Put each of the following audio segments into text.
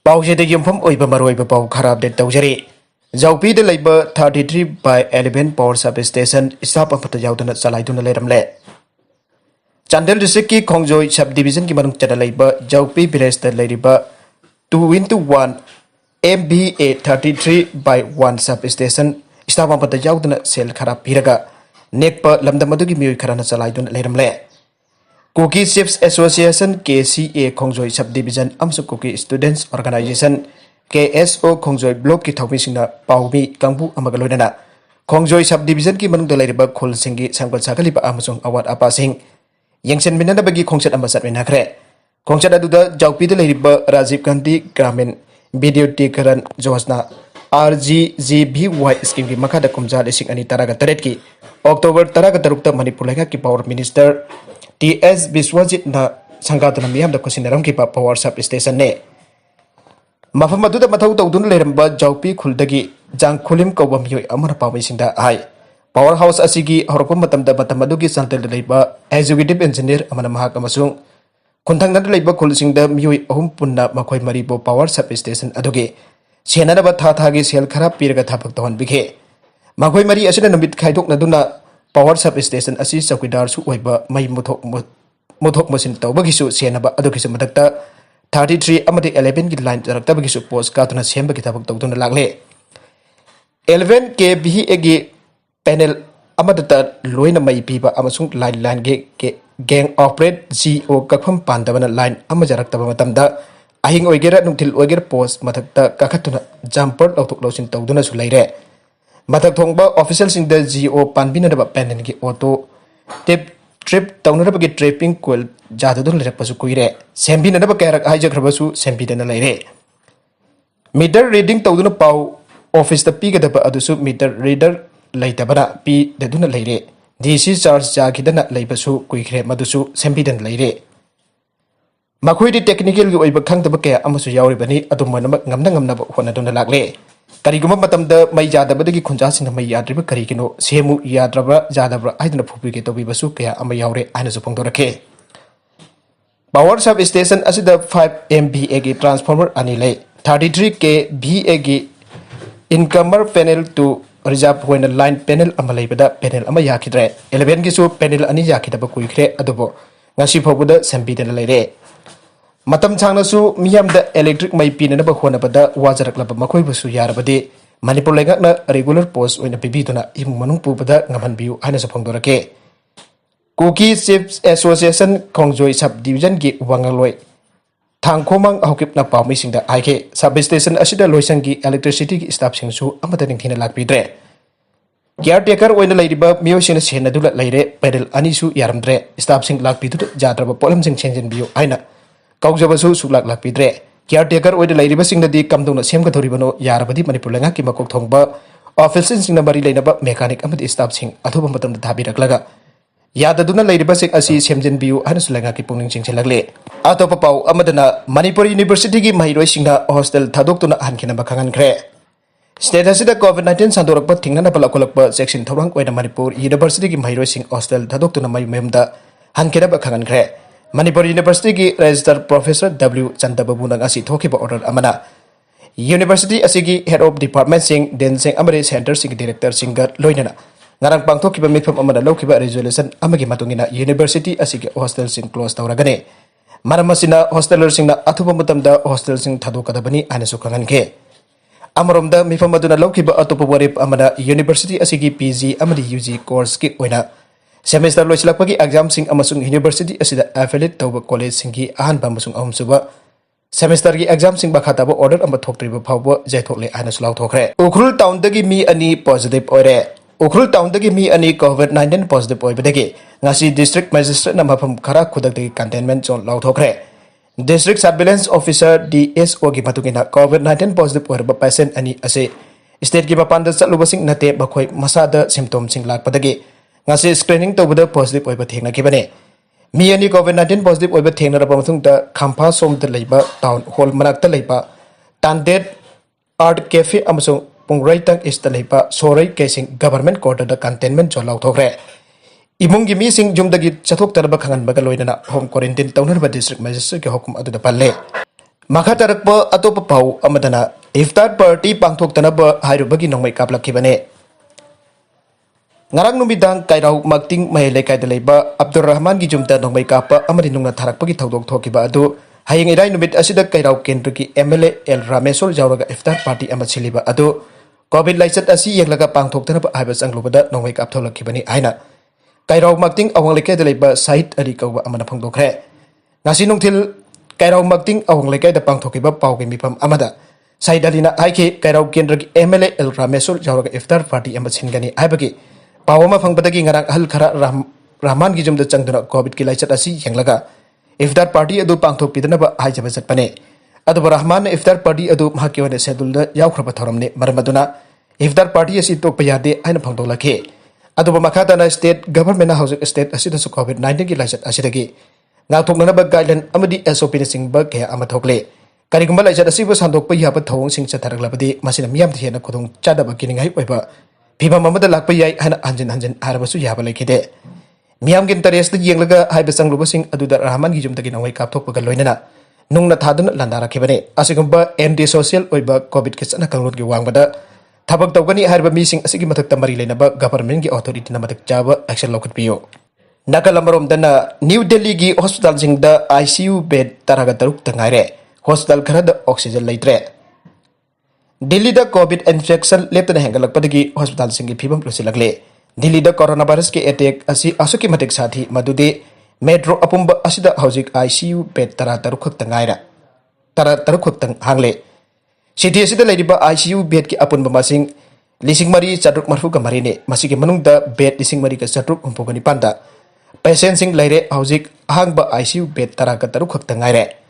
Pauze de Yumpham Oiba Maroiba Pau Kharab de Taujari. Zoupi de Leiba 33/11 power substation stop of the yaodana Chalaiduma Leirmle. Chandel district ki Khongjoi subdivision ki manung chada Leiba Zoupi village de Leiriba 2:1 MBA 33/1 substation stop of the yaodana sel kharab piraga nekpa lamdamadu ki mioi kharana Chalaiduma Leirmle. Cookie Chiefs Association KCA Khongjoi Subdivision amsu Cookie Students Organization KSO Khongjoi Block ki thawmisingna paumi kangbu amagaloidana Khongjoi Subdivision ki manung dalaiba khol singi sangpat sakaliba amasung awat apa sing yengsen minana bagi khongsat ambasat menakre khongsat aduda Zoupi dalaiba Rajiv Gandhi Gramin Videotekaran Josna RGGBY scheme ki makada kumja lesing ani taraga taret ki October taraga tarukta Manipur laga ki Power Minister TS Biswajit na Sangatana Miyam da Kosinaram ki Power Substation ne Mafamadu da Matau Tawdun Leirmba Zoupi Khuldagi Jang Khulim Kawam Yoi Amara Pawmisinda Ai Powerhouse Asigi Horpum Matamda Matamadu ki Santel Leiba Executive Engineer Amana Mahakamasung Kuntangna Leiba Khulsingda Miyoi Ahum Punna Makoi Maribo Power Substation Adugi Senadaba Thagi Sel Kharab Piraga Thapak Tawan Bike Makoi Mari Asina Namit Khaidok Naduna Power Substation asi Sakwidar su oiba mai muthok masin tawbagisu senaba adugisu madakta 33 amadi 11 ki line taraktabagisu post katuna semba ki tabak tawduna lagle 11 ke bihi egi panel amadata loina mai piba amasung line ge gang operate GO kakpham pandabana line amajarakta matamda ahing oigera nungtil oiger post madakta kakatuna jumper lautuk lausin tawduna su laire Matak thongba official sing the GO panbina da panen ki auto trip taunara bagi trapping coil jadu dun lek pasu kuire sembina da karak haja khrabasu sembida na laire meter reading tawduna pau office da pi ga da adusu meter reader laita bara pi da duna laire DC charge ja kidana leibasu kuikre madusu sembida na laire makoi di technical gi oiba khang da ba kaya amasu yauri bani adumana ngamna ba hona duna lagle Kariguma matamda mai jadabadagi khunja sing mai yadriba karigino semu yadraba jadabra aidna phupi ke tobi basu kaya ama yaure aina su phongdorake Power Substation asida 5 MVA gi transformer anile 33 k VA gi incomer panel to reserve when line panel amalai bada panel ama yakidre 11 gi su panel ani yakidaba kuikre adubo ngasi phobuda sembidena leire Matam Changnasu Miyam the electric may pin and Bahonabada was a club of Makoibusu Yarabade, Manipur Lagana regular post when a bibituna, Imanung Pupada, Naman Biu, Hanas upon Dorake. Cookie Chiefs Association Khongjoi Subdivision Gi Wangaloi. Tangkomang Hokip Napa missing the IK substation Asida Loisangi electricity staff Singsu, Amataning Tina Lak Pidre. Caretaker when the Ladybug Miosin Senadula Lade, Pedal Anisu Yaramdre, staff Sing Lak Pitu, Jadraba Polams and Change in Bio, Aina. Kaujabasu sulak lakpidre caretaker oide laiba singna di kamdona semga thoribano yarabadi Manipur langa ki makok thongba officer singna bari leinaba mechanic amadi staff sing athoba matam da thabiraklaga yadaduna laiba sing asi semjen biu hanus langa ki pungning sing chelagle atopa pau amadana Manipur University gi mahiroi singna hostel thdoktuna hankhina bakhangan khre state asida COVID-19 sandorakpa thingna palakolakpa Cheksin thourang oina Manipur University gi mahiroi sing hostel thdoktuna mai memda hankhina bakhangan khre Manipur University ki Registered Professor W. Chandababu nang asi thokiba order amana University asigi Head of Department sing Den sing amari Center sing Director singa loinana ngarang pangthokkiba mitham amana laukiba resolution amagi matungina University asigi hostel sing close tawragane maramasina hosteler singna athuba matamda hostel sing thadokadabani anasu khanganke amaromda mitham aduna laukiba atopa warip amana University asigi PG amadi UG course ki oina Semester loisilakpagi exam sing amasung University asida affiliate tawba college singi ahan bamasung ahumsuba semester gi exam sing bakhataba order amba thoktriba phawba jaithokle ana sulaw thokre Ukhrul town dagi mi ani positive oire Ukhrul town dagi mi ani COVID-19 positive oibadagi ngasi district magistrate na mafam khara khudak dagi containment zone law thokre District Surveillance Officer DSO gi matungina COVID-19 positive oirba patient ani ase state gi mapanda chalubasing nate bakhoi masada symptom sing lakpadagi ngasi screening tawbada positive oiba thengna kibane mi ani COVID-19 positive oiba thengna raba mathung da khampa som da leiba town hall manakta leiba tandet art cafe amasung pungraitang ista leiba sorai casing government quarter da containment zone law thokre imung gi mi sing jumdagi chathok tarba khangan baga loinana home quarantine tawnar ba district magistrate ki hukum adu da palle Makha tarakpa atopa pau amadana iftar party pangthoktanaba hairubagi nongmei Kaplkkhibani. Ngarang numidang kairau makting mai lekai da Leiba Abdurrahman gi jumta nongmei kapa amadi nungna tharakpagi thodok thokiba adu hayeng irai numit asida kairau kendra ki MLA Leirmle jauraga iftar party ama chiliba adu covid laichat asi yenglaga pangthoktanaba haiba changlubada nongmei kaptholakkhibani aina kairau makting awang lekai da Leiba sahit ari kauba amana phangdokre ngasi nungthil kairau makting awang lekai da pangthokiba paugi mipam amada sahit alina aike kairau kendra ki MLA Leirmle jauraga iftar party ama chingani aibagi Pawama fangpatagi ngarang hal khara Rahman gi jumda changduna covid ki laichat asi yenglaga iftar party adu pangthok pidanaba haijaba chatpane adu Rahman iftar party adu mahaki wane schedule da yaukhra thoramne maramaduna iftar party asi tokpa yade aina phangdolakhe adu makhata na state government na housing state asi da covid 19 ki laichat asi dagi ngathokna ba guideline amadi SOP na singba kaya ama thokle karigumba laichat asi ba sandokpa yaba thawong sing chathaраglabadi masina miyam thena khudong chadaba kiningai oiba Piba mamada lakpa yai hana hanjin harabasu yaba laikide. Miyam gin tares da yenglaga hai besang lubasing aduda Rahman gi jumtagi nangwai kapthok pagal loinana. Nung na thadun landara khibane. Asigumba MD social oiba COVID kits na kangrut gi wangbada. Thabak tawgani harba mising asigi mathak tamari leinaba government gi authority na mathak jaba action lokut piyo. Nakalamarom dana New Delhi gi hospital sing da ICU bed taraga taruk ngaire. Hospital kharada Oxygen Leitre. Delhi da COVID infection leptana hengalakpadagi hospital singi phibam lusilagle Delhi da coronavirus ke attack asi asuki matik sathi madude metro apumba asida hojik ICU bed tara taruk tangaira tara taruk tang hangle city asida leiba ICU bed ki apunba masing lising mari chatruk marfu ka marine masigi manung da bed lising mari ka chatruk umpogani panda patient sing leire hojik hangba ICU bed tara ka taruk tangaire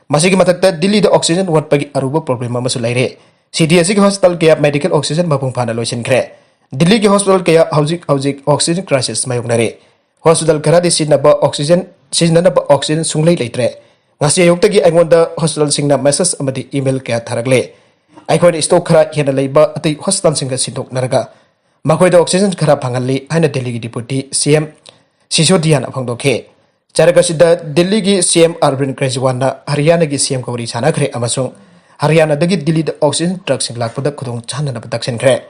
masigi matakta Delhi da oxygen watpagi aruba problem amasu leire CDSC hospital ke medical oxygen mapung phana loisin khre Delhi ke hospital ke hojik oxygen crisis mayoknare hospital khara di sinaba oxygen sunglei leitre ngasi yoktagi aingonda hospital singna message amadi email ke tharagle aikon stock khara hena leiba ati hospital singa sintok naraga makoi da oxygen khara phangalli haina Delhi gi deputy CM Sisodian phangdokhe charaga sida Delhi gi CM Arvind Kejriwal na Haryana gi CM Gauri chana khre amasung Haryana dagi Delhi da oxygen truck sing lakpada khudong chana na production khre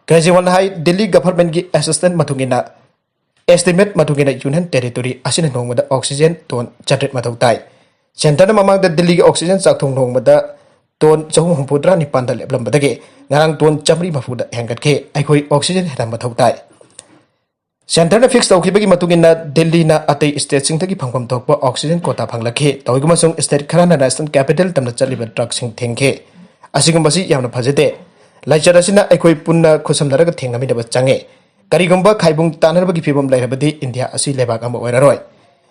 Kejriwal hai Delhi government gi assistant mathungina estimate mathungina union territory asina nongmada oxygen ton chatret mathautai center mamang da Delhi gi oxygen chakthong nongmada ton chahum humpudra ni pandal leblam badage ngarang ton chamri mafuda hengat ke aikoi oxygen hedam mathautai Center na fix tawkhibagi matungina Delhi na atei state sing thagi phangpam thokpa oxygen quota phanglakhe tawiguma sung state kharana national capital tamna chaliba truck sing thengkhe asigumba si yamna phajete laichara sina aikoi punna khusamlaraga thengami daba change karigumba khaibung tanarbagi phibam lairabadi India asi Leibak amba oiraroi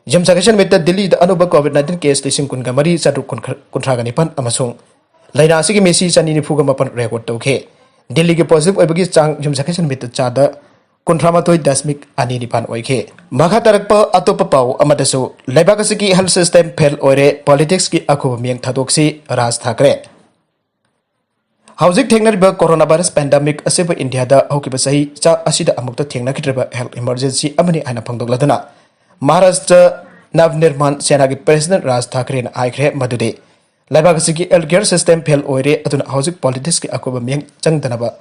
jamsakation meta Delhi da anuba covid 19 case lising kun gamari chatu kunthra gani pan amasung laina asigi mesi chani ni fuga mapan record tawkhe Delhi ge positive oibagi chang jamsakation meta chada Kontramatoi dasmik ani dipan oike. Maka tarakpa atopa pau amadasu Leibak asigi health system fail oire politics ki akhuba miyang thdoksi Raj Thakre. Haujik thengnariba coronavirus pandemic aseba India da hokiba sahi cha asida amukta thengnakitreba health emergency amani aina phangdokladana. Maharashtra Navnirman Sena ki president Raj Thakre na aikre madude. Leibak asigi healthcare system fail oire atuna haujik politics ki akhuba miyang changdanaba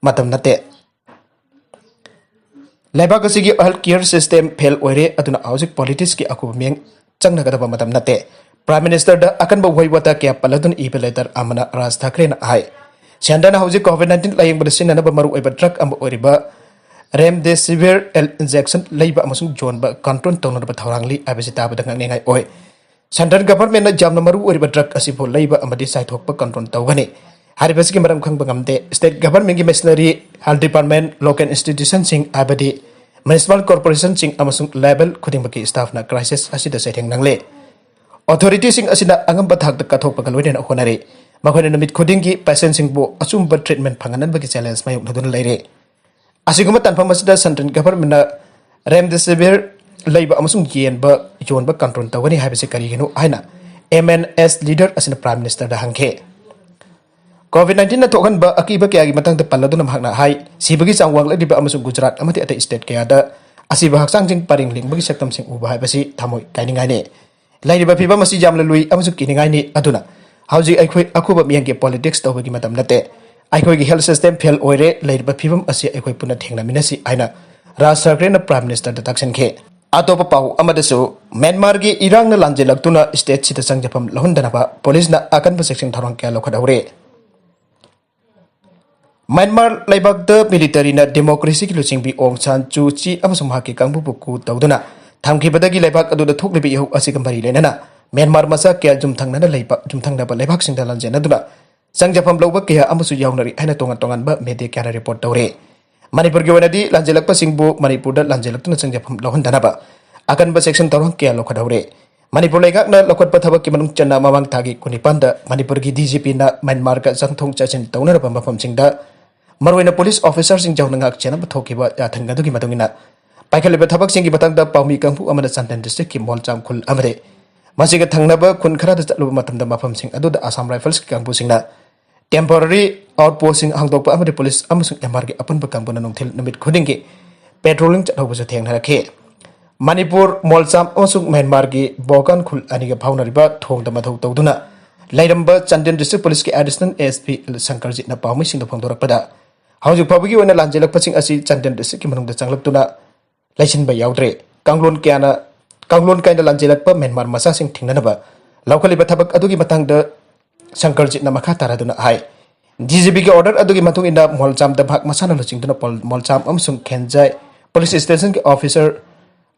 matam nate. Leibak asigi healthcare system fail oire aduna haujik politics ki akhuba miyang changnagadaba matam nate Prime Minister da akan ba wata kya paladun email letter amana Raj Thakre na ai sendana haujik COVID-19 laying badasin na ba maru oiba drug amba oiriba remdesivir injection leiba amasung John ba control tawna ba thourangli abisita ba dangang nengai oi central government na jamna maru oiriba drug asibo leiba amadi saithok pa control tawgani Haribasiki maram khang bangamde state government ki machinery health department local institution sing abadi municipal corporation sing amasung level khuding baki staff na crisis asida saitheng nangle authority sing asina angam bathak ta kathok pagal weden honare makhone namit khuding ki patient sing bo achumba treatment phanganan baki challenge mayuk nadun leire asiguma tanpam asida central government na remdesivir leiba amasung yen ba yon ba control tawani habise kari genu aina MNS leader asina prime minister da hangke COVID-19 na thokan ba akiba kaya gi matang ta paladun mahakna hai sibagi changwang la diba amasung Gujarat amati ata state kaya da asiba haksang jing paring ling bagi saktam sing uba hai basi thamoi kainingai ne Leirba Fibam Jamla Lui, Amsu Kiningani, Aduna. Howji Akhuba Mianke politics to Wikimatam Nate. Aikogi health system fell oire, Leiba Fibam Asi Equipuna Tingla Minasi, Aina. Rasa Grena Prime Minister the Taxan K. Atopa Pau Amadasu, Myanmar gi Irang na Lanjellktuna State City Chngjfam Louhndanaba, Police na akan section thourang Loukht-houri. Myanmar Leibak the military na democracy ki lusing bi Aung San Suu Kyi amasung haki kangbu buku tauduna. Thangkhibani Leibak adu da thoukre bi yahu asikambari lenana. Myanmar masa kya jumthang na Leibak jumthangnaba Leibak singda lanjenaduna. Chngjfam Leibak kya amasu yawnari aina tongan ba media kana report taure. Manipur gi wanadi Lanjellkpa singbu Manipur da Lanjellktuna chngjfam Louhndanaba akan ba section thourang Loukht-houri. Manipur Leigak na lokot pathabak ki manung channa mamang thagi kunipanda Manipur gi DGP na Myanmar ka janthong chachin taunara mafam singda Marwena police officer sing jauh nangak chena bathokiba yathangadu ki matungina paikhaleba thabak singi batangda paumi kangpu amada Chanten district ki molcham khul amade masiga thangnaba kun kharada chatluba matamda mafam sing aduda Assam Rifles ki kangpu singna temporary outposting hangdokpa amade police amasung MR ki apunba kangpu na nongthil numit khudingki patrolling chathoba sa thengnarakhe Manipur molcham amasung Myanmar ki bokan khul aniga phaunariba thongda mathau tawduna Leirmle Chanten district police ki additional ASP Sankarjit na paumi sing phangdorakpada Howji Pabigi when a Lanjellkpa sing asi Chanten district Manung the Changlaptuna Laisin by Yaudre, Kanglon Kiana, Kanglon kind of Lanjellkpa, Myanmar Masasing Tinganaba, locally Batabak Adugi Matang the Sankarjit Namakata Raduna High. DGB order Adugi Matung in the Molcham the Bak Masana Laching to Molcham Amsung Kenjai, police station officer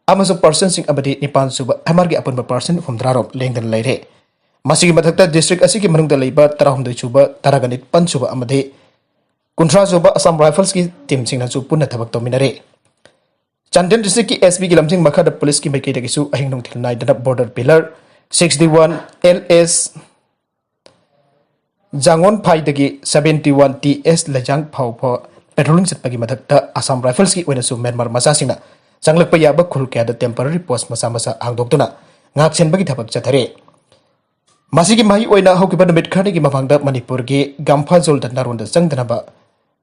Amazon person sing Abadi Nipan Suba, Amargi upon the person from Drarop, Langdon Leire. Masigi Matata district Asiki Manung the Leiba, Tarahum the Chuba, Taraganit Pansuba Amade. Kuntra Zuba Assam Rifles ki team sing na su punna thabak dominare. Chanten district ki SB ki lamsing makha da police ki maikei dagi su ahing nong thilnai da border pillar 61 LS Jangon phai dagi 71 TS lajang phau pho patrolling set pagi mathak da Assam Rifles ki oina su Myanmar masa sing na changlakpa yaba khul kya da temporary post masa hangdoktuna ngak chen bagi thabak chathare. Masigi mahi oina hokiba numit khani ki mafangda Manipur ki Gampha Zolda Narunda Changdanaba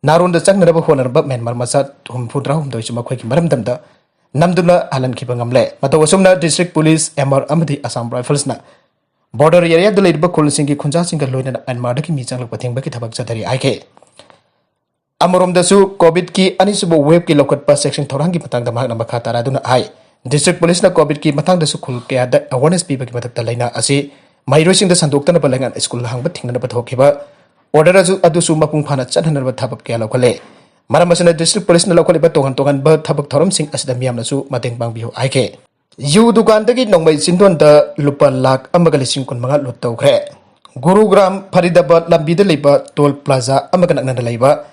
Narunda Changnaba Honarba Myanmar Masa Humfudra Humdoisuma Kwaki Maramdamda Namduna Alan Kibangamle Matawasumna District Police MR Amadi Assam Rifles na Border area the Leibak Singi Kunja Singa Loina and Madaki Michang Pating Baki Tabak Satari IK Amorum the Su COVID ki Anisubo web ki lokat pa section Thorangi Patang the Magna Makata Raduna I District Police na COVID ki Matang the Sukul Kaya that awareness people Kimatak Lina Asi Mairosing the Sandoktanaba Langan School Hang Bating na Pathokiba Order Adusu Mapung Pana Chatanaba Tabak Kalokale. Maramasana District Police na locally Batongan Bird Tabak Thorum Sing as the Miamnasu Mating Bangbiho IK. You Dukandagi Nongmei Chindolda Dukandagi Lakh Amagalising kun mga Loukht-houri. Gurugram Faridabad Lambida Leiba Toll Plaza Amaganak Leiba.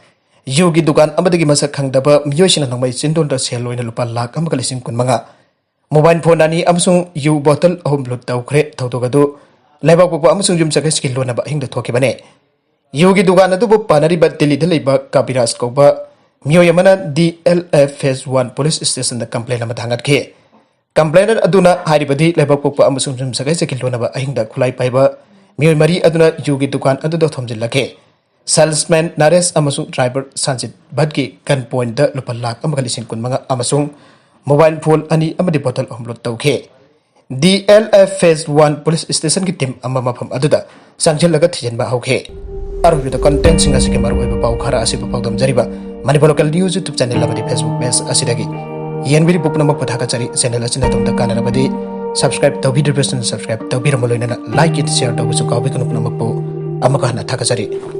Yugi Dukan Amadagi Masak Hangdaba Myosin Nongmei Chindolda Selo in Dukandagi Lakh Amagalising kun mga Mobile phone ani Amsung U bottle home Loukht-houri Tautogado Leibak Amsung Jum Sakas Louhndanaba Cheksin. Yogi Dugan Adubu Panariba Delhi Leibak Kapiras Koba Myoyamana DLF Phase 1 Police Station the complaint Matangat K. Complainant Aduna Haribadi Leibak Amsung Jum Sakas Louhndanaba Ahinda Kulai Paiba Myoy Aduna Yogi Dukan Adu Thomjilake. Salesman Nares Amasung Driver Sansit Badki Gunpoint the Lupa Lakh Amagalisin kun mga Amasung Mobile phone ani Amadi bottle Homlot Tauke. DLF Phase 1 Police Station ki team Amamapam Aduda Sanjil Lagat Hijanba Hauke. Arun the content sing as a camera web about Kara as a Pagdam Jariba, Manipur local news YouTube channel of the Facebook base Asidagi. Yen very book number Patakachari, channel as in the Kanabadi, subscribe to video person, subscribe to Biramolina, like it, share to Sukavikan of Namapo, Amakana Takasari.